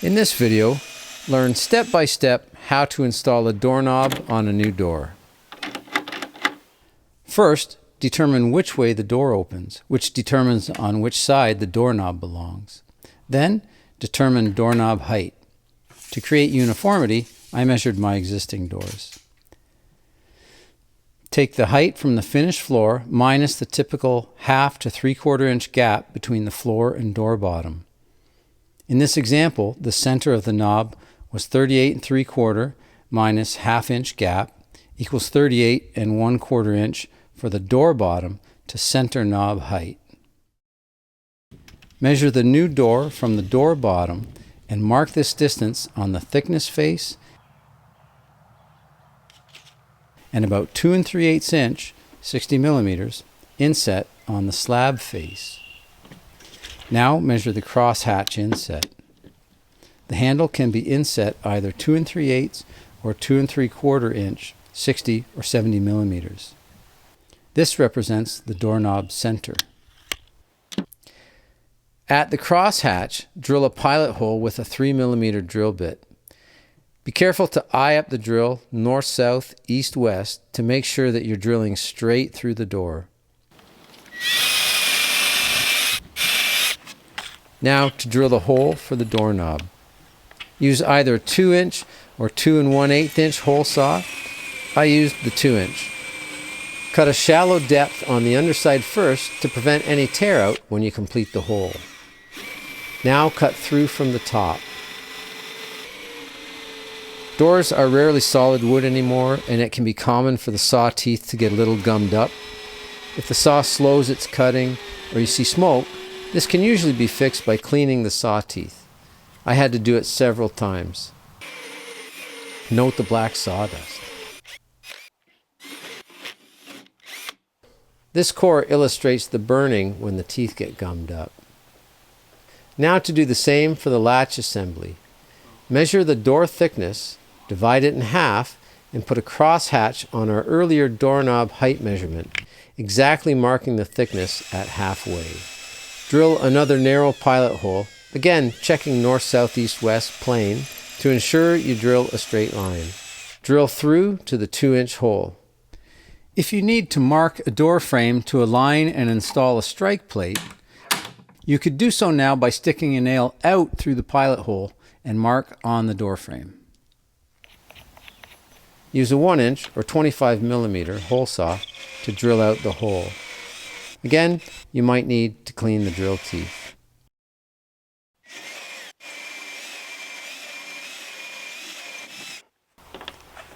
In this video, learn step by step how to install a doorknob on a new door. First, determine which way the door opens, which determines on which side the doorknob belongs. Then, determine doorknob height. To create uniformity, I measured my existing doors. Take the height from the finished floor minus the typical 1/2 to 3/4 inch gap between the floor and door bottom. In this example, the center of the knob was 38 3/4 minus 1/2 inch gap equals 38 1/4 inch for the door bottom to center knob height. Measure the new door from the door bottom and mark this distance on the thickness face and about 2 3/8 inch, 60 millimeters, inset on the slab face. Now measure the crosshatch inset. The handle can be inset either 2 3/8 or 2 3/4 inch, 60 or 70 millimeters. This represents the doorknob center. At the crosshatch, drill a pilot hole with a 3 millimeter drill bit. Be careful to eye up the drill north, south, east, west to make sure that you're drilling straight through the door. Now to drill the hole for the doorknob. Use either a 2 inch or 2 1/8 inch hole saw. I used the 2 inch. Cut a shallow depth on the underside first to prevent any tear out when you complete the hole. Now cut through from the top. Doors are rarely solid wood anymore, and it can be common for the saw teeth to get a little gummed up. If the saw slows its cutting or you see smoke, this can usually be fixed by cleaning the saw teeth. I had to do it several times. Note the black sawdust. This core illustrates the burning when the teeth get gummed up. Now to do the same for the latch assembly. Measure the door thickness, divide it in half, and put a crosshatch on our earlier doorknob height measurement, exactly marking the thickness at halfway. Drill another narrow pilot hole, again checking north, south, east, west plane to ensure you drill a straight line. Drill through to the 2 inch hole. If you need to mark a door frame to align and install a strike plate, you could do so now by sticking a nail out through the pilot hole and mark on the door frame. Use a 1 inch or 25 millimeter hole saw to drill out the hole. Again, you might need to clean the drill teeth.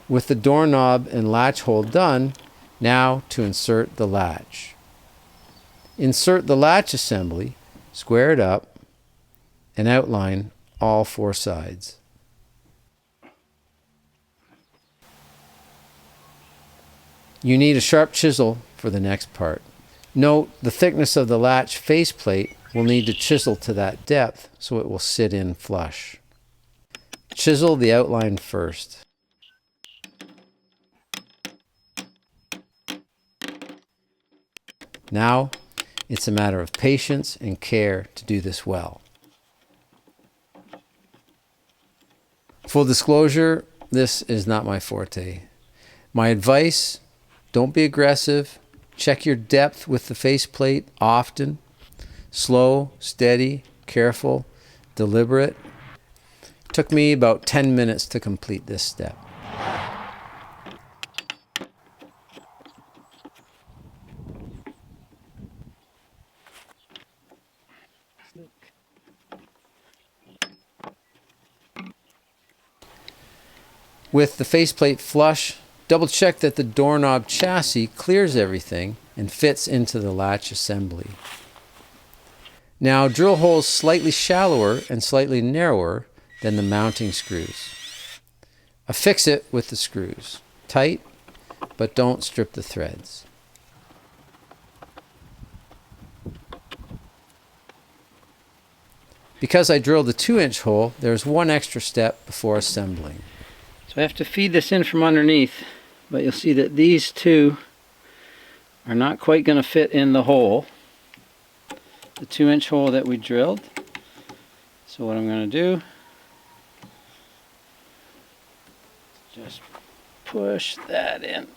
With the doorknob and latch hole done, now to insert the latch. Insert the latch assembly, square it up, and outline all 4 sides. You need a sharp chisel for the next part. Note the thickness of the latch faceplate will need to chisel to that depth so it will sit in flush. Chisel the outline first. Now, it's a matter of patience and care to do this well. Full disclosure, this is not my forte. My advice, don't be aggressive. Check your depth with the faceplate often. Slow, steady, careful, deliberate. It took me about 10 minutes to complete this step. With the faceplate flush, double check that the doorknob chassis clears everything and fits into the latch assembly. Now drill holes slightly shallower and slightly narrower than the mounting screws. Affix it with the screws. Tight, but don't strip the threads. Because I drilled a 2 inch hole, there's one extra step before assembling. So I have to feed this in from underneath, but you'll see that these two are not quite going to fit in the hole, the 2 inch hole that we drilled. So what I'm going to do Just push that in.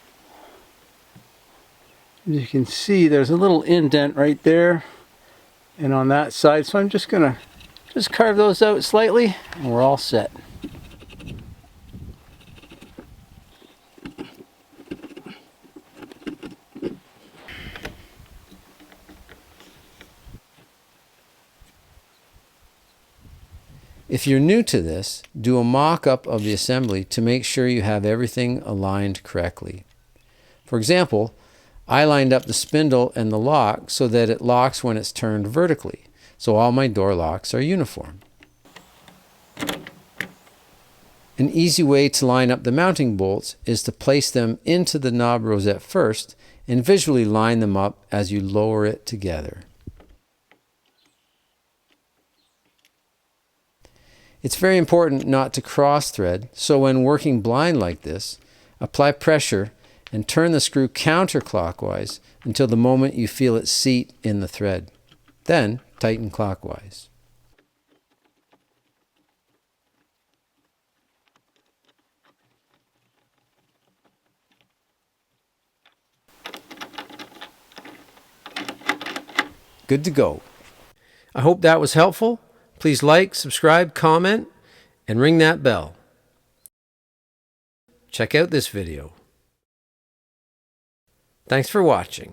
As you can see, there's a little indent right there and on that side, so I'm just gonna carve those out slightly and we're all set. If you're new to this, do a mock-up of the assembly to make sure you have everything aligned correctly. For example, I lined up the spindle and the lock so that it locks when it's turned vertically, so all my door locks are uniform. An easy way to line up the mounting bolts is to place them into the knob rosette first and visually line them up as you lower it together. It's very important not to cross thread, so when working blind like this, apply pressure and turn the screw counterclockwise until the moment you feel it seat in the thread. Then tighten clockwise. Good to go. I hope that was helpful. Please like, subscribe, comment, and ring that bell. Check out this video. Thanks for watching.